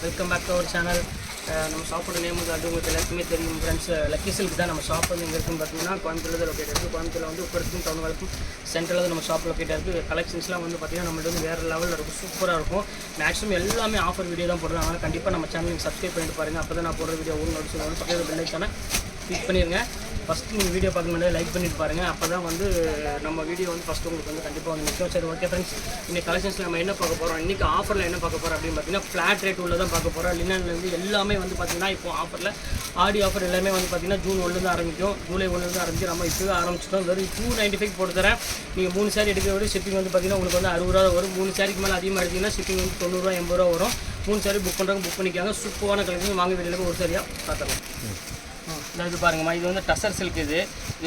Welcome back to our channel. நம்ம ஷாப்போட name வந்து அது உங்களுக்கு எல்லாருக்குமே தெரியும் ஃப்ரெண்ட்ஸ். லக்கி சில்க் தான் நம்ம ஷாப் வந்து எங்கே இருக்குன்னு பார்த்தீங்கன்னா கோயம்புத்தூரில் தான் லொக்கேட் இருக்குது. கோயம்புத்தூரில் வந்து உப்பருக்கும் டவுன் வரைக்கும் சென்ட்ரலில் வந்து நம்ம ஷாப் லொக்கேட் இருக்குது. கலெக்ஷன்ஸ்லாம் வந்து பார்த்தீங்கன்னா நம்மள்ட்ட வந்து வேறு லெவலில் இருக்கும், சூப்பராக இருக்கும். மேக்ஸிமம் எல்லாமே ஆஃபர் வீடியோ தான் போடுறோம். அதனால் கண்டிப்பாக நம்ம சேனலுக்கு சப்ஸ்கிரைப் பண்ணிட்டு பாருங்கள். அப்போ தான் நான் போடுற வீடியோ ஒன்று நோட்டிஸ் வந்து பக்கத்தில் பெல் ஐக்கானை கிளிக் பண்ணிடுங்க. ஃபஸ்ட்டு நீங்கள் வீடியோ பார்க்க முன்னாடி லைக் பண்ணிட்டு பாருங்கள். அப்போ தான் வந்து நம்ம வீடியோ வந்து ஃபஸ்ட்டு உங்களுக்கு வந்து கண்டிப்பாக வந்து நிற்கும். சரி, ஓகே ஃப்ரெண்ட்ஸ், இன்றைக்கி கலெக்ஷன்ஸில் நம்ம என்ன பார்க்க போகிறோம், இன்றைக்கி ஆஃபரில் என்ன பார்க்க போகிறோம் அப்படின்னு பார்த்தீங்கன்னா ஃப்ளாட் ரேட் உள்ள தான் பார்க்க போகிறோம். லினன்லேருந்து எல்லாமே வந்து பார்த்தீங்கன்னா இப்போ ஆஃபரில் ஆடி ஆஃபர் எல்லாமே வந்து பார்த்தீங்கன்னா ஜூன் 1 ஆரம்பிக்கும், ஜூலை 1 ஆரம்பிக்கும். நம்ம இப்போவே ஆரம்பிச்சிட்டோம். வெறும் 295 போட்டு தரேன். நீங்கள் 3 சாரி எடுக்கிற வரை ஷிப்பிங் வந்து பார்த்தீங்கன்னா உங்களுக்கு வந்து 60 ரூபா வரும். 3 சாரிக்கு மேலே அதிகமாக எடுத்திங்கன்னா ஷிப்பிங் வந்து 90 ரூபா 80 ரூபா வரும். 3 சாரி புக் பண்ணுறவங்க புக் பண்ணிக்காங்க. சூப்பரான கலெக்ஷன் வாங்க வீடியோவில் ஒரு சாரியாக பார்த்துக்கலாம். இது பாருங்கம்மா, இது வந்து டசர் சில்க். இது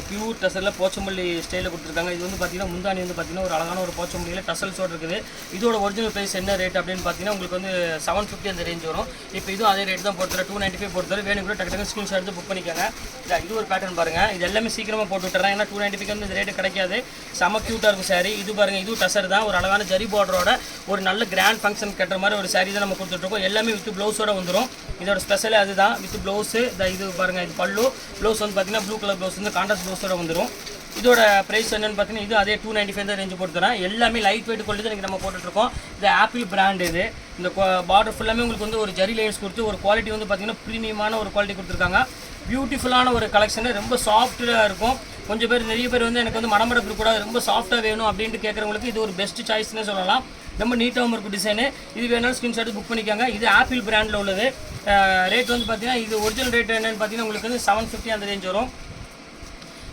பியூர் டசரில் போச்சம்பள்ளி ஸ்டைலில் கொடுத்துருக்காங்க. இது வந்து பார்த்தீங்கன்னா முந்தானி வந்து பார்த்தீங்கன்னா ஒரு அழகான ஒரு போச்சம்பள்ளியில் டசல்ஸோடு இருக்குது. இதோட ஒரிஜினல் ப்ரைஸ் என்ன ரேட் அப்படின்னு பார்த்தீங்கன்னா உங்களுக்கு வந்து 750 அந்த ரேஞ்ச் வரும். இப்போ இதுவும் அதே ரேட் தான் போட்டுறேன், 295 போட்டுறேன். வேணும் கூட டக்கு டக்கு ஸ்க்ரீன்ஷாட் எடுத்து புக் பண்ணிக்காங்க. இது ஒரு பேட்டர்ன் பாருங்கள், இது எல்லாமே சீக்கிரமாக போட்டு விட்டுறேன். ஏன்னா 295 வந்து இந்த ரேட்டு கிடைக்காது. செம க்யூட்டாக இருக்கும் சாரி. இது பாருங்கள், இதுவும் டசர் தான். ஒரு அழகான ஜரி பார்டரோட ஒரு நல்ல கிராண்ட் ஃபங்க்ஷன் கட்டுற மாதிரி ஒரு சாரி தான் நம்ம கொடுத்துட்ருக்கோம். எல்லாமே வித் ப்ளவுஸோட வந்துடும். இதோட ஸ்பெஷலே அதுதான், வித் ப்ளவுஸு. இது பாருங்கள், இது பல்லு. ப்ளவுஸ் வந்து பார்த்தீங்கன்னா ப்ளூ கலர் ப்ளவுஸ் வந்து கான்ட்ராஸ்ட் ப்ளவுஸோட வந்துடும். இதோட ப்ரைஸ் என்னென்னு பார்த்தீங்கன்னா இது அதே 295 தான் ரேஞ்சு போட்டுறேன். எல்லாமே லைட் வெயிட் கொண்டு தான் நம்ம போட்டுட்ருக்கோம். இது ஆப்பிள் பிராண்ட். இது இந்த பார்டர் ஃபுல்லாமே உங்களுக்கு வந்து ஒரு ஜரி லைன்ஸ் கொடுத்து ஒரு குவாலிட்டி வந்து பார்த்தீங்கன்னா ப்ரீமியமான ஒரு குவாலிட்டி கொடுத்துருக்காங்க. பியூட்டிஃபுல்லான ஒரு கலெக்ஷனு, ரொம்ப சாஃப்டாக இருக்கும். கொஞ்சம் பேர் நிறைய பேர் வந்து எனக்கு வந்து மடமடப்பு இருக்கக்கூடாது, ரொம்ப சாஃப்டாக வேணும் அப்படின்ட்டு கேட்குறவங்களுக்கு இது ஒரு பெஸ்ட் சாய்ஸ்னே சொல்லலாம். ரொம்ப நீட்டாகவும் இருக்கும் டிசைனு. இது வேணாலும் ஸ்க்ரீன்ஷாட் புக் பண்ணிக்காங்க. இது ஆப்பிள் பிராண்டில் உள்ளது. ரேட் வந்து பார்த்தீங்கன்னா இது ஒரிஜினல் ரேட் என்னென்னு பார்த்தீங்கன்னா உங்களுக்கு வந்து 750 அந்த ரேஞ்ச் வரும்.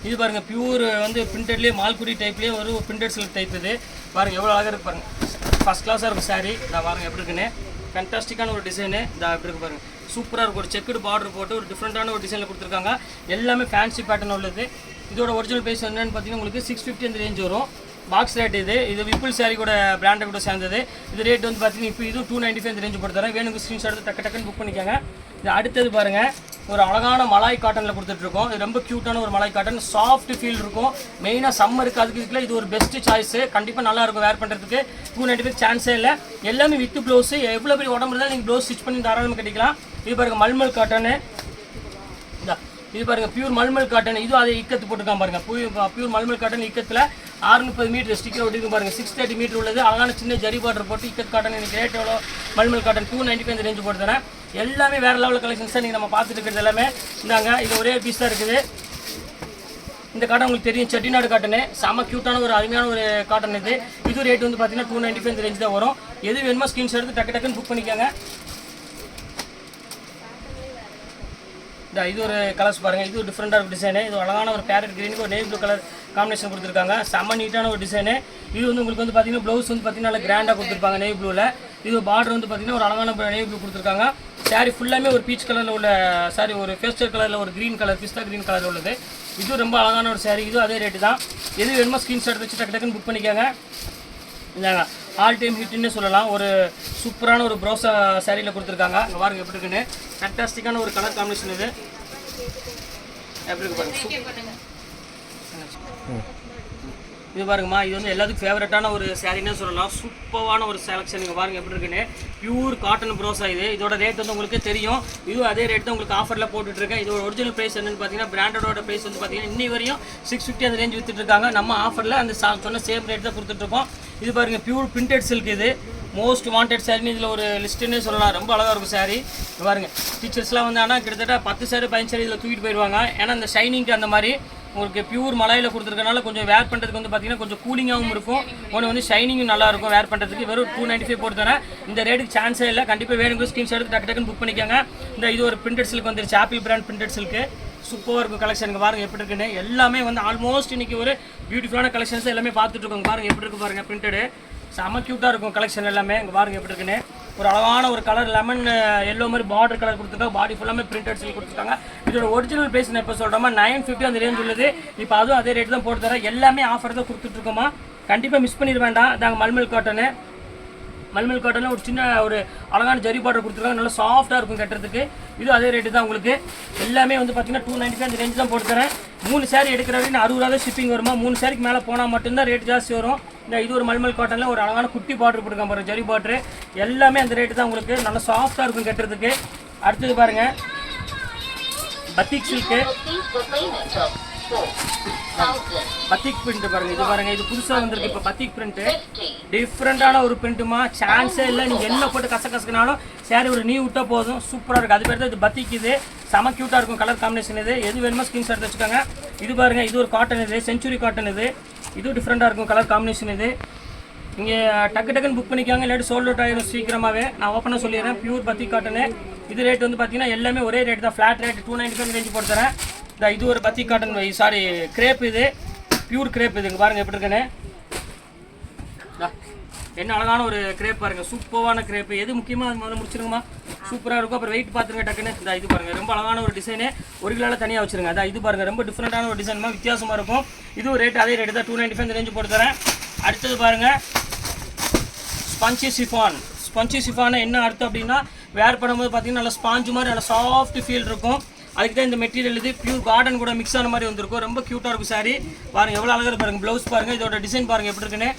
இது பாருங்கள், பியூர் வந்து பிரிண்டட்லேயே மால்குடி டைப்லேயே ஒரு பிரிண்டட் சில்க் டைப். இது பாருங்கள் எவ்வளோ அழகாக இருக்குது பாருங்கள். ஃபஸ்ட் கிளாஸாக இருக்கும் சாரி. நான் பாருங்கள் எப்படி இருக்குன்னு, ஃபேன்டாஸ்டிக்கான ஒரு டிசைனு. எப்படி இருக்கு பாருங்கள், சூப்பராக இருக்கும். ஒரு செக்குடு பார்டர் போட்டு ஒரு டிஃப்ரெண்ட்டான ஒரு டிசைனில் கொடுத்துருக்காங்க. எல்லாமே ஃபேன்சி பேட்டர்ன் உள்ளது. இதோட ஒரிஜினல் ப்ரைஸ் என்னென்னு பார்த்தீங்கன்னா உங்களுக்கு 650 அந்த ரேஞ்ச் வரும். Box rate. இது விப்புல் சாரி கூட பிராண்டை கூட சேர்ந்தது. இது ரேட் வந்து பார்த்தீங்கன்னா இப்போ இது 295 அந்த ரேஞ்ச் போட்டு தரேன். வேணுங்க ஸ்க்ரீன்ஷாட் எடுத்து டக்குன்னு புக் பண்ணிக்காங்க. இது அடுத்தது பாருங்கள், ஒரு அழகான மலாய் காட்டனில் கொடுத்துட்ருக்கோம். இது ரொம்ப க்யூட்டான ஒரு மலாய் காட்டன், சாஃப்ட் ஃபீல் இருக்கும். மெயினாக சம்மருக்கு அதுக்கு இது ஒரு பெஸ்ட் சாய்ஸு. கண்டிப்பாக நல்லாயிருக்கும் வேர் பண்ணுறதுக்கு. 295 சான்ஸே இல்லை. எல்லாமே வித் ப்ளவுஸு. எவ்வளோ பெரிய உடம்பு இருந்தாலும் நீங்கள் ப்ளவுஸ் ஸ்டிச் பண்ணி தாராளமாக கட்டிக்கலாம். இது பாருங்கள் மல்மல் காட்டனு. இது பாருங்கள் பியூர் மல்மல் காட்டன். இதுவும் அதே இக்கத்து போட்டுருக்கான் பாருங்கள். பியூர் மல்மல் காட்டன் இக்கத்தில் 630 மீட்டர் ஸ்டிக்கர் ஒட்டிருக்கு பாருங்கள். 630 மீட்டர் உள்ளது. அழகான சின்ன ஜரி பார்டர் போட்டு இக்கத் காட்டன். எனக்கு ரேட் எவ்வளோ, மல்மல் காட்டன் 295 ரேஞ்சு போட்டு தரேன். எல்லாமே வேறு லெவலில் கலெக்ஷன்ஸ் தான் நீங்கள் நம்ம பார்த்துட்டு இருக்கிறது எல்லாமே. இந்தாங்க, இது ஒரே பீஸ் தான் இருக்குது. இந்த காட்டன் உங்களுக்கு தெரியும், செட்டிநாடு காட்டனு. செம க்யூட்டான ஒரு அருமையான ஒரு காட்டன். இது ரேட் வந்து பார்த்தீங்கன்னா 295 ரேஞ்ச் தான் வரும். எது வேணுமோ ஸ்க்ரீன்ஷாட் எடுத்து டக்குன்னு புக் பண்ணிக்கோங்க. இது ஒரு கலர்ஸ் பாருங்கள், இது ஒரு டிஃப்ரெண்ட்டாக ஒரு டிசைனு. இது அழகான ஒரு பேரட் க்ரீனுக்கு ஒரு நேவி ப்ளூ கலர் காம்பினேஷன் கொடுத்துருக்காங்க. செம்ம நீட்டான ஒரு டிசைனு. இது வந்து உங்களுக்கு வந்து பார்த்தீங்கன்னா ப்ளவுஸ் வந்து பார்த்தீங்கன்னா நல்லா கிராண்டாக கொடுத்துருப்பாங்க நேவி ப்ளூவில். இது பார்டர் வந்து பார்த்தீங்கன்னா ஒரு அழகான நேவி ப்ளூ கொடுத்துருக்காங்க. சாரி ஃபுல்லாமே ஒரு பீச் கலரில் உள்ள சாரி, ஒரு பேஸ்டல் கலரில் ஒரு க்ரீன் கலர், பிஸ்தா க்ரீன் கலரில் உள்ளது. இது ரொம்ப அழகான ஒரு சாரி. இதுவும் அதே ரேட்டு தான். எது வேணுமோ ஸ்க்ரீன்ஷாட் வச்சு டக்குன்னு புக் பண்ணிக்கோங்க. இந்தாங்க, ஆல் டைம் ஹிட்னே சொல்லலாம். ஒரு சூப்பரான ஒரு ப்ரோசா சாரியில் கொடுத்துருக்காங்க. இங்கே பாருங்க எப்படி இருக்குன்னு, ஃபேன்டாஸ்டிக்கான ஒரு கலர் காம்பினேஷன். இது எப்படி இருக்கு பாருங்க. இது பாருங்கம்மா, இது வந்து எல்லாத்துக்கும் ஃபேவரட்டான ஒரு சாரின்னே சொல்லலாம். சூப்பரான ஒரு செலக்ஷன். நீங்கள் பாருங்கள் எப்படி இருக்குன்னு, பியூர் காட்டன் ப்ரோஸா. இதோட ரேட் வந்து உங்களுக்கு தெரியும். இதுவும் அதே ரேட் தான் உங்களுக்கு ஆஃபரில் போட்டுட்ருக்கேன். இதோட ஒரிஜினல் ப்ரைஸ் என்னென்னு பார்த்தீங்கன்னா பிராண்டடோட ப்ரைஸ் வந்து பார்த்தீங்கன்னா இன்னி வரையும் 650 அந்த ரேஞ்ச் விற்றுட்ருக்காங்க. நம்ம ஆஃபரில் அந்த சொன்ன சேம் ரேட் தான் கொடுத்துட்ருக்கோம். இது பாருங்கள், பியூர் பிரிண்டட் சில்க். இது மோஸ்ட் வாண்டட் சாரின்னு இதில் ஒரு லிஸ்ட்டுன்னே சொல்லலாம். ரொம்ப அழகாக இருக்கும் சாரி. பாருங்கள், டீச்சர்ஸ்லாம் வந்து ஆனால் கிட்டத்தட்ட 10 சாரி 15 சாரி இதில் தூக்கிட்டு போயிடுவாங்க. ஏன்னா இந்த ஷைனிங்க்கு அந்த மாதிரி உங்களுக்கு பியூர் மலையில் கொடுத்துருக்கனால கொஞ்சம் வேர் பண்ணுறதுக்கு வந்து பார்த்தீங்கன்னா கொஞ்சம் கூலிங்காகவும் இருக்கும். ஒன்று வந்து ஷைனிங்கும் நல்லாயிருக்கும் வேர் பண்ணுறதுக்கு. வெறும் 295 போட்டு தரேன். இந்த ரேட்டுக்கு சான்ஸே இல்லை. கண்டிப்பாக வேணுங்க ஸ்க்ரீன்ஷாட் எடுத்து டக்குன்னு புக் பண்ணிக்கோங்க. இது ஒரு பிரிண்டட் சில்க் வந்துருச்சு, ஆப்பிள் பிராண்ட் பிரிண்டட் சில்க்கு. சூப்பராக இருக்கும் கலெக்ஷனுக்கு. பாருங்கள் எப்படி இருக்குன்னு. எல்லாமே வந்து ஆல்மோஸ்ட் இன்றைக்கி ஒரு பியூட்டிஃபுல்லான கலெக்ஷன்ஸ் எல்லாமே பார்த்துட்ருக்கோங்க. பாருங்கள் எப்படி இருக்குது பாருங்கள், பிரிண்டடு செம்ம க்யூட்டாக இருக்கும் கலெக்ஷன் எல்லாமே. இங்கே பாருங்கள் எப்படி இருக்குன்னு, ஒரு அழகான ஒரு கலர் லெமன் எல்லோ மாதிரி பார்டர் கலர் கொடுத்துருக்காங்க. பாடி ஃபுல்லாமே பிரிண்டட் சில்க் கொடுத்துருக்காங்க. இதோட ஒரிஜினல் ப்ரைஸ் நான் இப்போ சொல்கிறோமா 950 அந்த ரேஞ்ச் உள்ளது. இப்போ அதுவும் அதே ரேட் தான் போட்டு தரேன். எல்லாமே ஆஃபர் தான் கொடுத்துட்ருக்கோமா, கண்டிப்பாக மிஸ் பண்ணிட வேண்டாம். இதாங்க மல்மல் காட்டனு. மல்மல் காட்டனில் ஒரு சின்ன ஒரு அழகான ஜரி பார்டர் கொடுத்துருக்காங்க, நல்லா சாஃப்டாக இருக்கும் கட்டுறதுக்கு. இது அதே ரேட்டு தான் உங்களுக்கு. எல்லாமே வந்து பார்த்தீங்கன்னா 295 அந்த ரேஞ்ச் தான் போட்டு தரேன். 3 சாரீ எடுக்கிற வரைக்கும் 60 ரூபா தான் ஷிப்பிங் வருமா. 3 சாரிக்கு மேலே போனால் மட்டும்தான் ரேட் ஜாஸ்தி வரும். இது ஒரு மல்மல் காட்டனில் ஒரு அழகான குட்டி பார்டர் போட்டுருக்காங்க பாருங்கள், ஜரி பார்டரு. எல்லாமே அந்த ரேட்டு தான் உங்களுக்கு. நல்லா சாஃப்டாக இருக்கும் கட்டுறதுக்கு. அடுத்தது பாருங்கள் பத்திக் சில்க்கு, பத்திக் பிரிண்ட் பாருங்க. இது பாருங்க, இது புதுசாக வந்திருக்கு இப்போ பத்திக் பிரிண்ட். டிஃப்ரெண்டான ஒரு பிரிண்ட்டுமா, சான்ஸே இல்லை. நீங்கள் என்ன போட்டு கசக்கினாலும் சாரி ஒரு நீ விட்டால் போதும், சூப்பராக இருக்குது. அது பேர் தான் இது பத்திக். இது செம க்யூட்டாக இருக்கும் கலர் காம்பினேஷன். இது எது வேணுமோ ஸ்கிரீன்ஷாட் எடுத்து வச்சுக்கோங்க. இது பாருங்க, இது ஒரு காட்டன், இது செஞ்சுரி காட்டன். இது டிஃப்ரெண்டாக இருக்கும் கலர் காம்பினேஷன். இது நீங்கள் டக்குன்னு புக் பண்ணிக்காங்க, இல்லாட்டி சோல்ட் அவுட் ஆகிடும் சீக்கிரமாகவே. நான் ஓப்பனாக சொல்லிடுறேன், பியூர் பத்திக் காட்டனு. இது ரேட் வந்து பார்த்தீங்கன்னா எல்லாமே ஒரே ரேட் தான், ஃப்ளாட் ரேட் 295 ரேஞ்சு போட்டு தரேன். இது ஒரு பத்திக் காட்டன், சாரி கிரேப். இது பியூர் கிரேப். இதுங்க பாருங்கள் எப்படி இருக்குன்னு. என்ன அழகான ஒரு கிரேப் பாருங்கள், சூப்பரான கிரேப். எது முக்கியமாக அது முதல்ல முடிச்சிருங்கம்மா, சூப்பராக இருக்கும். அப்புறம் வெயிட் பார்த்துருங்க டக்குன்னு. இது பாருங்கள், ரொம்ப அழகான ஒரு டிசைனு. ஒரு கிலோவில் தனியாக வச்சுருங்க. இது பாருங்கள், ரொம்ப டிஃப்ரெண்ட்டான ஒரு டிசைன்மா, வித்தியாசமாக இருக்கும். இதுவும் ரேட் அதே ரேட்டு தான், 295 ரேஞ்சு போட்டு தரேன். அடுத்தது பாருங்கள் ஸ்பஞ்சி சிஃபான். ஸ்பஞ்சி சிஃபானை என்ன அர்த்தம் அப்படின்னா, வேர் பண்ணும்போது பார்த்தீங்கன்னா நல்லா ஸ்பாஞ்சு மாதிரி நல்லா சாஃப்ட் ஃபீல் இருக்கும். அதுக்கு தான் இந்த மெட்டீரியல். இது பியூர் கார்டன் கூட மிக்ஸ் ஆன மாதிரி வந்திருக்கும். ரொம்ப க்யூட்டாக இருக்கும் சாரி. பாருங்கள் எவ்வளோ அழகாக பாருங்கள். ப்ளவுஸ் பாருங்கள், இதோட டிசைன் பாருங்கள் எப்படி இருக்குன்னு.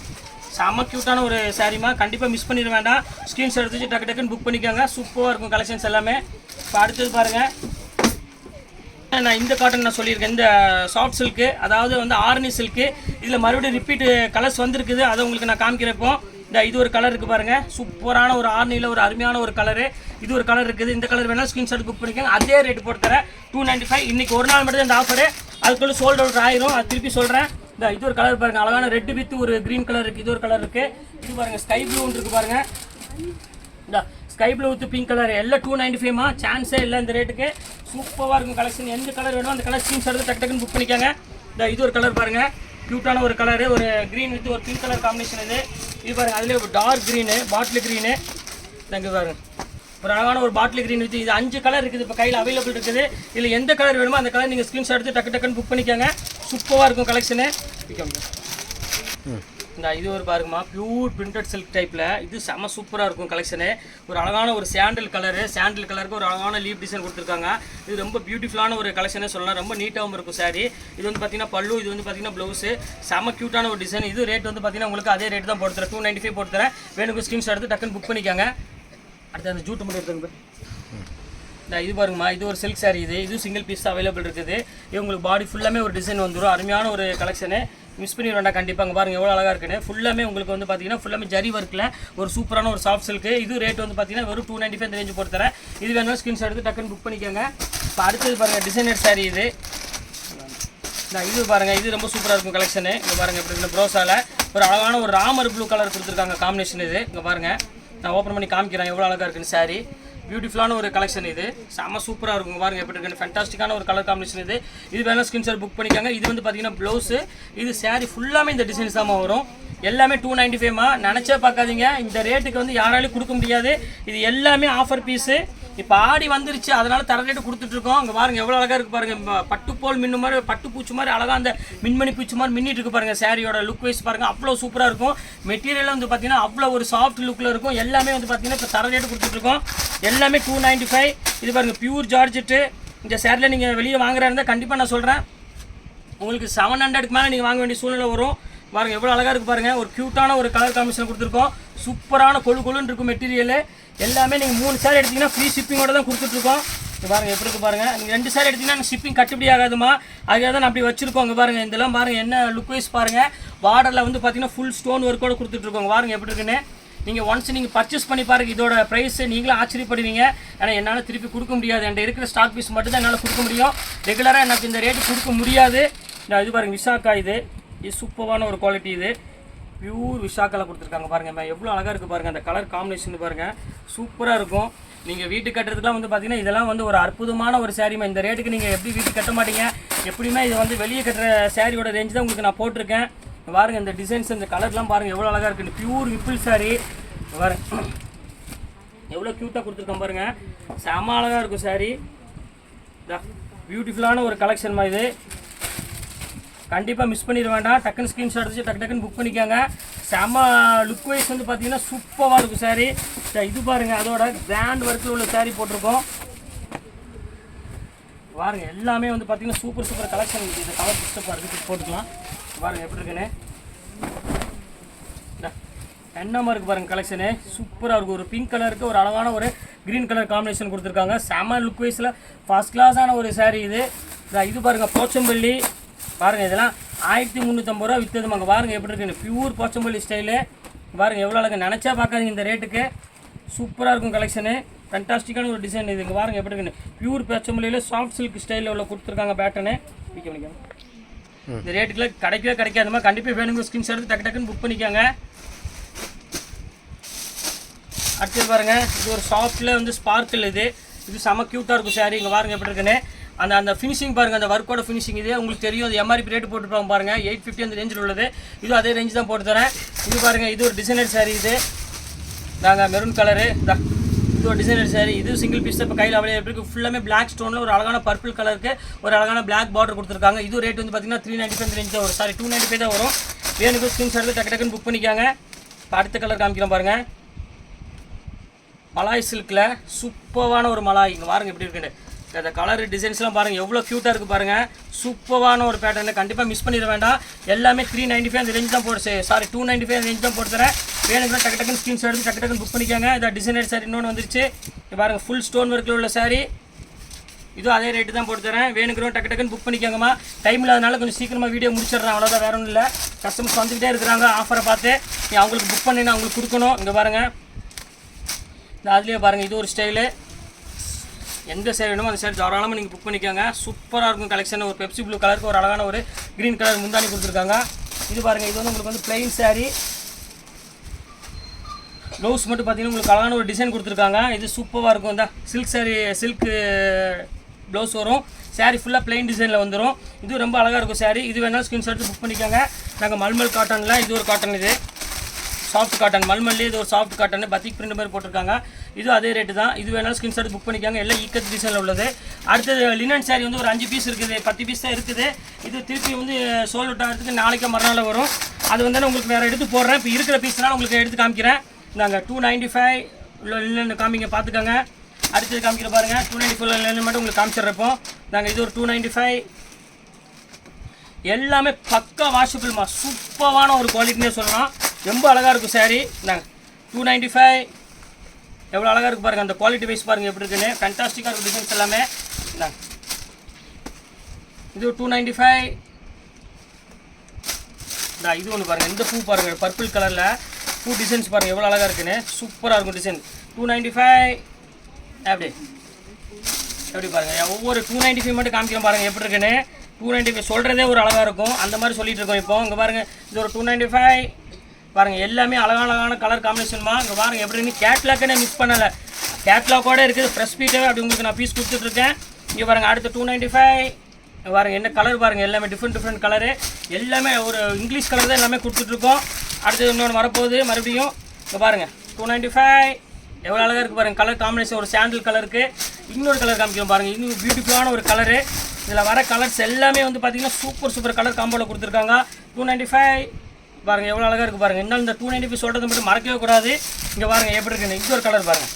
செம்ம க்யூட்டான ஒரு சாரிமா, கண்டிப்பாக மிஸ் பண்ணிட வேண்டாம். ஸ்க்ரீன்ஷாட் எடுத்து டக்குன்னு புக் பண்ணிக்கோங்க. சூப்பராக இருக்கும் கலெக்ஷன்ஸ் எல்லாமே. இப்போ அடுத்தது பாருங்கள், நான் இந்த காட்டன் நான் சொல்லியிருக்கேன், இந்த சாஃப்ட் சில்க்கு, அதாவது வந்து ஆர்னி சில்க்கு. இதில் மறுபடியும் ரிப்பீட் கலர்ஸ் வந்திருக்குது, அதை உங்களுக்கு நான் காமிக்கிறப்போ. இது ஒரு கலர் இருக்குது பாருங்கள், சூப்பரான ஒரு ஆர்னியில் ஒரு அருமையான ஒரு கலரு. இது ஒரு கலர் இருக்குது. இந்த கலர் வேணால் ஸ்க்ரீன்ஷாட் புக் பண்ணிக்கோங்க. அதே ரேட்டு போட்டு தரேன், 295. இன்றைக்கி ஒரு நாள் மட்டும் தான் இந்த ஆஃபரு, அதுக்குள்ளே சோல்ட் அவுட் ஆயிரும். அது திருப்பி சொல்கிறேன். இது ஒரு கலர் பாருங்கள், அழகான ரெட் வித் ஒரு க்ரீன் கலர் இருக்குது. இது ஒரு கலர் இருக்குது. இது பாருங்கள் ஸ்கை ப்ளூன்னு இருக்குது பாருங்கள். Sky blue with pink colour. எல்லாம் 295மா, சான்ஸே இல்லை இந்த ரேட்டுக்கு. சூப்பராக இருக்கும் கலெக்ஷன். எந்த கலர் வேணும் அந்த கலர் ஸ்க்ரீன்ஷாட் எடுத்து டக்குன்னு புக் பண்ணிக்கோங்க. இது ஒரு கலர் பாருங்கள், க்யூட்டான ஒரு கலரு, ஒரு க்ரீன் வித் ஒரு பிங்க் கலர் காம்பினேஷன். இது பாருங்கள், அதிலே ஒரு டார்க் க்ரீனு, பாட்டில் க்ரீனு. இங்கே பாருங்கள், ஒரு அழகான ஒரு பாட்டில் க்ரீன் வித் இது 5 கலர் இருக்குது இப்போ கையில் அவைலபிள் இருக்குது. இதில் எந்த கலர் வேணுமோ அந்த கலர் நீங்கள் ஸ்க்ரீன்ஷாட் எடுத்து டக்குன்னு புக் பண்ணிக்கோங்க. சூப்பராக இருக்கும் கலெக்ஷனு. இது ஒரு பாருங்கம்மா, பியூர் பிரிண்டட் சில்க் டைப்பில். இது செம்ம சூப்பராக இருக்கும் கலெக்ஷனு. ஒரு அழகான ஒரு சாண்டில் கலரு, சாண்டில் கலருக்கு ஒரு அழகான லீப் டிசைன் கொடுத்துருக்காங்க. இது ரொம்ப பியூட்டிஃபுல்லான ஒரு கலெக்ஷனே சொல்லலாம். ரொம்ப நீட்டாகவும் இருக்கும் சாரி. இது வந்து பார்த்தீங்கன்னா பல்லு, இது வந்து பார்த்தீங்கன்னா ப்ளவுஸு. செம்ம க்யூட்டான ஒரு டிசைன். இது ரேட் வந்து பார்த்தீங்கன்னா உங்களுக்கு அதே ரேட் தான் போட்டு தரேன், 295 போட்டு தரேன். வேணுங்க ஸ்க்ரீன்ஷாட் எடுத்து டக்குன்னு புக் பண்ணிக்கோங்க. அடுத்து அந்த ஜூட்டு மட்டும் எடுத்துங்க. இது பாருங்கம்மா, இது ஒரு சில்க் சாரி. இது சிங்கிள் பீஸ் அவைலபிள் இருக்குது. இது உங்களுக்கு பாடி ஃபுல்லாமே ஒரு டிசைன் வந்துடும். அருமையான ஒரு கலெக்ஷனு, மிஸ் பண்ணி வேண்டாம் கண்டிப்பாங்க. பாருங்கள் எவ்வளோ அழகாக இருக்குன்னு. ஃபுல்லாமே உங்களுக்கு வந்து பார்த்தீங்கன்னா ஃபுல்லாமே ஜரி ஒர்க்கில் ஒரு சூப்பரான ஒரு சாஃப்ட் சில்க்கு. இது ரேட் வந்து பார்த்தீங்கன்னா வெறும் 295 ரேஞ்சு போட்டு தரேன். இது வேணும் ஸ்க்ரீன்ஷாட் எடுத்து டக்குன்னு புக் பண்ணிக்கோங்க. இப்போ அடுத்தது பாருங்கள் டிசைனர் சாரி. இது பாருங்கள், இது ரொம்ப சூப்பராக இருக்கும் கலெக்ஷனு. இங்கே பாருங்கள் எப்படி இந்த ப்ரோஸால் ஒரு அழகான ஒரு ராமர் ப்ளூ கலர் கொடுத்துருக்காங்க காம்பினேஷன். இது இங்கே பாருங்கள், நான் ஓப்பன் பண்ணி காமிக்கிறேன் எவ்வளோ அழகாக இருக்குன்னு சாரி. பியூட்டிஃபுல்லான ஒரு கலெக்ஷன். இது செம்ம சூப்பராக இருக்கும் பாருங்கள் எப்படி இருக்குன்னு. ஃபேண்டாஸ்டிக்கான ஒரு கலர் காம்பினேஷன். இது வேணால் ஸ்க்ரீன்ஷாட் புக் பண்ணிக்காங்க. இது வந்து பார்த்தீங்கன்னா ப்ளவுஸு. இது சாரி ஃபுல்லாமே இந்த டிசைன்ஸ் தான் வரும். எல்லாமே 295மா, நினச்சே பார்க்காதீங்க. இந்த ரேட்டுக்கு வந்து யாராலையும் கொடுக்க முடியாது. இது எல்லாமே ஆஃபர் பீஸு. இப்போ ஆடி வந்துருச்சு, அதனால தர ரேட்டு கொடுத்துட்ருக்கோம். அங்கே பாருங்கள் எவ்வளோ அழகாக இருக்குது பாருங்கள். பட்டு போல் மின்னு மாதிரி, பட்டு பூச்சி மாதிரி அழகாக அந்த மின்மணி பூச்சி மாதிரி மின்னிட்டு இருக்கு பாருங்கள். சாரியோட லுக் வைஸ் பாருங்கள், அவ்வளோ சூப்பராக இருக்கும். மெட்டீரியல் வந்து பார்த்தீங்கன்னா அவ்வளோ ஒரு சாஃப்ட் லுக்கில் இருக்கும். எல்லாமே வந்து பார்த்தீங்கன்னா இப்போ தர ரேட்டு கொடுத்துட்ருக்கோம். எல்லாமே 295. இது பாருங்கள் பியூர் ஜார்ஜெட்டு. இந்த சேரில் நீங்கள் வெளியே வாங்குறா இருந்தால் கண்டிப்பாக நான் சொல்கிறேன் உங்களுக்கு 700க்கு மேலே நீங்கள் வாங்க வேண்டிய சூழ்நிலை வரும். பாருங்கள் எவ்வளோ அழகாக இருக்குது பாருங்கள். ஒரு க்யூட்டான ஒரு கலர் காம்பினேஷன் கொடுத்துருக்கோம். சூப்பரான கொழுன்னு இருக்கும் மெட்டீரியல். எல்லாமே நீங்கள் 3 சாரி எடுத்திங்கன்னா ஃப்ரீ ஷிப்பிங்கோட தான் கொடுத்துட்ருக்கோம். இங்கே பாருங்கள் எப்படி இருக்குது பாருங்கள். நீங்கள் 2 சாரி எடுத்திங்கன்னா ஷிப்பிங் கட்டுப்படி ஆகாதுமா, அதுக்காக தான் நான் அப்படி வச்சுருக்கோம். இங்கே பாருங்கள், இதெல்லாம் பாருங்கள் என்ன லுக் வைஸ் பாருங்கள். பார்டரில் வந்து பார்த்தீங்கன்னா ஃபுல் ஸ்டோன் ஒர்க்கோட கொடுத்துட்ருக்கோங்க. பாருங்கள் எப்படி இருக்குன்னு. நீங்கள் ஒன்ஸ் நீங்கள் பர்ச்சேஸ் பண்ணி பாருங்கள். இதோட ப்ரைஸ் நீங்களும் ஆச்சரியப்படுவீங்க. ஏன்னா என்னால் திருப்பி கொடுக்க முடியாது. என்கிட்ட இருக்கிற ஸ்டாக் பீஸ் மட்டும் தான் என்னால் கொடுக்க முடியும். ரெகுலராக எனக்கு இந்த ரேட்டு கொடுக்க முடியாது. இது பாருங்கள் விசாக்கா. இது சூப்பரான ஒரு குவாலிட்டி. இது பியூர் விசாக்காவில் கொடுத்துருக்காங்க பாருங்கள். எவ்வளோ அழகாக இருக்குது பாருங்கள். அந்த கலர் காம்பினேஷன் பாருங்கள், சூப்பராக இருக்கும். நீங்கள் வீட்டு கட்டுறதுக்குலாம் வந்து பார்த்தீங்கன்னா இதெல்லாம் வந்து ஒரு அற்புதமான ஒரு சாரீமா. இந்த ரேட்டுக்கு நீங்கள் எப்படி வீட்டுக்கு கட்ட மாட்டீங்க. எப்படியுமே இது வந்து வெளியே கட்டுற சாரியோட ரேஞ்ச் தான் உங்களுக்கு நான் போட்டிருக்கேன். பாருங்கள் இந்த டிசைன்ஸ், இந்த கலர்லாம் பாருங்கள் எவ்வளோ அழகாக இருக்குது. பியூர் விப்பிள் சாரி பாருங்கள் எவ்வளோ க்யூட்டாக கொடுத்துருக்கோம் பாருங்கள். செம அழகாக இருக்கும் சாரி. பியூட்டிஃபுல்லான ஒரு கலெக்ஷன்மா. இது கண்டிப்பாக மிஸ் பண்ணிட வேண்டாம். டக்குன்னு ஸ்க்ரீன்ஷாட் வச்சு டக்குன்னு புக் பண்ணிக்கோங்க. செம்ம லுக் வைஸ் வந்து பார்த்தீங்கன்னா சூப்பராக இருக்கும் சாரீ. இது பாருங்கள், அதோட கிராண்ட் ஒர்க்கில் உள்ள சாரீ போட்டிருக்கோம் பாருங்க. எல்லாமே வந்து பார்த்தீங்கன்னா சூப்பர் கலெக்ஷன். இந்த கலர் டிஸ்டப்பாக இருக்குது, போட்டுக்கலாம் பாருங்கள் எப்படி இருக்குன்னு. என்னமா இருக்குது பாருங்கள் கலெக்ஷனு, சூப்பராக இருக்கும். ஒரு பிங்க் கலருக்கு ஒரு அழகான ஒரு க்ரீன் கலர் காம்பினேஷன் கொடுத்துருக்காங்க. செம்ம லுக் வைஸில் ஃபர்ஸ்ட் கிளாஸான ஒரு சாரீ இது. இது பாருங்கள் போச்சம்பள்ளி பாருங்கள், இதெல்லாம் 1350 ரூபா விற்றுதுமாங்க. பாருங்கள் எப்படி இருக்குன்னு, பியூர் போச்சம்பள்ளி ஸ்டைலு பாருங்கள். எவ்வளோ அழகாக நினச்சா பார்க்காதீங்க இந்த ரேட்டுக்கு. சூப்பராக இருக்கும் கலெக்ஷனு, ஃபேண்டாஸ்டிக்கான ஒரு டிசைன் இது. இங்கே பாருங்கள் எப்படி இருக்குன்னு, பியூர் போச்சம்பள்ளியில் சாஃப்ட் சில்க் ஸ்டைலில் உள்ள கொடுத்துருக்காங்க பேட்டர்னு. பிக் பண்ணிக்கோங்க. இந்த ரேட்டுக்குள்ள கிடைக்காதுமா. கண்டிப்பாக வேணுங்க ஸ்கிரீன்ஷாட் எடுத்து டக்குன்னு புக் பண்ணிக்கோங்க. அடுத்தது பாருங்கள், இது ஒரு சாஃப்ட்டில் வந்து ஸ்பார்க்கிள். இது செம க்யூட்டாக இருக்கும் சாரீ. இங்கே பாருங்கள் எப்படி இருக்குன்னு, அந்த ஃபினிஷிங் பாருங்கள், அந்த ஒர்க்கோட ஃபினிஷிங் இது உங்களுக்கு தெரியும். அது எம்ஆர்பி ரேட்டு போட்டுருப்பாங்க பாருங்கள், 850 அந்த ரேஞ்சில் உள்ளது. இது அதே ரேஞ்சு தான் போட்டு தரேன். இது பாருங்கள், இது ஒரு டிசைனர் சாரீ. இது நாங்கள் மெரூன் கலரு இது ஒரு டிசைனர் சாரீ. இது சிங்கிள் பீஸ் இப்போ கையில் அவைலபிள் இருக்குது. ஃபுல்லாமே பிளாக் ஸ்டோனில் ஒரு அழகான பர்பிள் கலருக்கு ஒரு அழகான பிளாக் பார்டர் கொடுத்துருக்காங்க. இது ரேட் வந்து பார்த்தீங்கன்னா 395 ரேஞ்ச் தான் வரும். சாரி 295 தான் வரும். வேணுக்கு ஸ்கிரீன்ஷாட் எடுத்து டக்குன்னு புக் பண்ணிக்காங்க. இப்போ அடுத்த கலர் காமிக்கிறோம் பாருங்கள், மலாய் சில்கில் சூப்பரான ஒரு மலாய். இங்கே பாருங்கள் எப்படி இருக்குன்னு, அந்த கலர் டிசைன்ஸ்லாம் பாருங்கள் எவ்வளோ க்யூட்டாக இருக்குது பாருங்கள். சூப்பரான ஒரு பேட்டர்னு, கண்டிப்பாக மிஸ் பண்ணிட வேண்டாம். எல்லாமே 395 அந்த ரேஞ்ச் தான் போட்டு, சாரி 295 அந்த ரேஞ்ச் தான் போட்டு தரேன். வேணுங்கன்னா டக்குன்னு ஸ்க்ரீன்ஷாட் எடுத்து டக்குன்னு புக் பண்ணிக்கோங்க. இதை டிசைனர் சாரி இன்னொன்று வந்துருச்சு. இது பாருங்கள் ஃபுல் ஸ்டோன் ஒர்க்கில் உள்ள சாரீ. இதுவும் அதே ரேட்டு தான் போட்டு தரேன். வேணுங்கிறோம் டக்குன்னு புக் பண்ணிக்கோங்கம்மா. டைம் இல்லாதனால கொஞ்சம் சீக்கிரமாக வீடியோ முடிச்சிடுறேன், அவ்வளோதான், வேற ஒன்றும் இல்லை. கஸ்டமர்ஸ் வந்துக்கிட்டே இருக்கிறாங்க, ஆஃபரை பார்த்து நீ அவங்களுக்கு புக் பண்ணினா அவங்களுக்கு கொடுக்கணும். இங்கே பாருங்கள், இந்த அதுலேயே பாருங்கள், இது ஒரு ஸ்டைலு. எந்த சேர் வேணுமோ அந்த சேர் தாராளமாக நீங்கள் புக் பண்ணிக்கோங்க. சூப்பராக இருக்கும் கலெக்ஷன். ஒரு பெப்சி ப்ளூ கலருக்கு ஒரு அழகான ஒரு க்ரீன் கலர் முந்தானி கொடுத்துருக்காங்க. இது பாருங்கள், இது வந்து உங்களுக்கு வந்து பிளெயின் சாரீ. ப்ளவுஸ் மட்டும் பார்த்தீங்கன்னா உங்களுக்கு அழகான ஒரு டிசைன் கொடுத்துருக்காங்க. இது சூப்பராக இருக்கும். இந்த சில்க் சாரீ, சில்க்கு ப்ளவுஸ் வரும். சாரீ ஃபுல்லாக பிளெயின் டிசைனில் வந்துடும். இது ரொம்ப அழகாக இருக்கும் சாரீ. இது வேணாலும் ஸ்க்ரீன்ஷாட் எடுத்து புக் பண்ணிக்கோங்க. நாங்கள் மல்மல் காட்டனில் இது ஒரு காட்டன், இது சாஃப்ட் காட்டன் மல்மல்லி. இது ஒரு சாஃப்ட் காட்டன் பத்திக் பிரிண்ட் மாதிரி போட்டிருக்காங்க. இது அதே ரேட்டு தான். இது வேணாலும் ஸ்க்ரீன்ஷாட் புக் பண்ணிக்காங்க. எல்லாம் ஈக்கத் டிசைனில் உள்ளது. அடுத்தது லினன் சாரீ வந்து ஒரு 5 பீஸ் இருக்குது, 10 பீஸ் தான் இருக்குது. இது திருப்பி வந்து சோல் அவுட் ஆகிறதுக்கு நாளைக்கு மறுநாள் வரும். அது வந்து உங்களுக்கு வேறு எடுத்து போடுறேன். இப்போ இருக்கிற பீஸ்னால் உங்களுக்கு எடுத்து காமிக்கிறேன். நாங்கள் 295 உள்ள லினன் காமிங்க, பார்த்துக்கோங்க. அடுத்தது காமிக்கிற பாருங்கள், 295 லினன் மட்டும் உங்களுக்கு காமிச்சிட்றப்போ. நாங்கள் இது ஒரு 295. எல்லாமே பக்கா வாஷபிள்மா, சூப்பரான ஒரு குவாலிட்டினே சொல்லலாம். ரொம்ப அழகாக இருக்கும் சாரீ. நாங்கள் 295 எவ்வளோ அழகாக இருக்குது பாருங்கள். அந்த குவாலிட்டி வைஸ் பாருங்கள் எப்படி இருக்குன்னு, ஃபேண்டாஸ்டிக்காக இருக்கும் டிசைன்ஸ் எல்லாமே. இது 295. இது ஒன்று பாருங்கள், இந்த பூ பாருங்கள் பர்பிள் கலரில் பூ டிசைன்ஸ் பாருங்கள் எவ்வளோ அழகாக இருக்குன்னு, சூப்பராக இருக்கும் டிசைன். 295 எப்படி பாருங்கள். ஒவ்வொரு 295 மட்டும் காமிக்கிறோம் பாருங்கள் எப்படி இருக்குன்னு. 295 சொல்கிறதே ஒரு அழகாக இருக்கும், அந்த மாதிரி சொல்லிட்டு இருக்கோம். இப்போ இங்கே பாருங்கள், இது ஒரு 295 பாருங்கள். எல்லாமே அழகான கலர் காம்பினேஷன்மா. இங்கே பாருங்கள் எப்படின்னு, கேட்லாக்கே மிஸ் பண்ணலை, கேட்லாக்கோட இருக்குது. ஃப்ரெஷ் பீட்டாகவே அப்படி உங்களுக்கு நான் பீஸ் கொடுத்துட்ருக்கேன். இங்கே பாருங்கள் அடுத்து 295 பாருங்கள் என்ன கலர் பாருங்கள். எல்லாமே டிஃப்ரெண்ட் கலரு, எல்லாமே ஒரு இங்கிலீஷ் கலர் தான் எல்லாமே கொடுத்துட்ருக்கோம். அடுத்தது இன்னொன்று வரப்போகுது மறுபடியும். இங்கே பாருங்கள் 295 எவ்வளோ அழகாக இருக்குது பாருங்கள். கலர் காம்பினேஷன் ஒரு சாண்டில் கலருக்கு இன்னொரு கலர் காமிக்கிறோம் பாருங்கள். இன்னும் பியூட்டிஃபுல்லான ஒரு கலரு. இதில் வர கலர்ஸ் எல்லாமே வந்து பார்த்திங்கன்னா சூப்பர் கலர் காம்போவில் கொடுத்துருக்காங்க. 295 பாருங்கள் எவ்வளோ அழகாக இருக்குது பாருங்கள். இன்னும் இந்த 295 சொல்கிறது மட்டும் மறக்கவே கூடாது. இங்கே பாருங்கள் எப்படி இருக்குன்னு, இது ஒரு கலர் பாருங்கள்,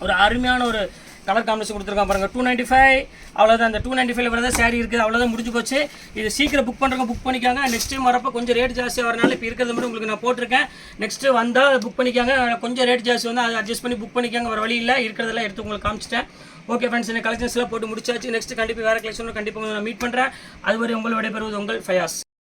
ஒரு அருமையான ஒரு கலர் காம்பினேஷன் கொடுத்துருக்காங்க பாருங்கள். 295 அவ்வளோதான். இந்த 295 வரதான் சாரீ இருக்குது, அவ்வளோதான், முடிஞ்சு போச்சு. இது சீக்கிரம் புக் பண்ணுறவங்க புக் பண்ணிக்காங்க. நெக்ஸ்ட் டைம் வரப்போ கொஞ்சம் ரேட் ஜாஸ்தியாக வரனால இப்போ இருக்கிறது மட்டும் உங்களுக்கு நான் போட்டிருக்கேன். நெக்ஸ்ட்டு வந்தால் புக் பண்ணிக்காங்க. கொஞ்சம் ரேட் ஜாஸ்தி வந்து அதை அட்ஜஸ்ட் பண்ணி புக் பண்ணிக்காங்க. ஒரு வழி இல்லை, இருக்கிறதெல்லாம் எடுத்து உங்களுக்கு காமிச்சிட்டேன். ஓகே ஃப்ரெண்ட்ஸ், இந்த கலெக்ஷன்ஸ்லாம் போட்டு முடிச்சாச்சு. நெக்ஸ்ட் கண்டிப்பாக வேறு கலெக்ஷனில் கண்டிப்பாக நான் மீட் பண்ணுறேன். அதுவரை உங்கள் விடைபெறுவது உங்கள் ஃபயாஸ்.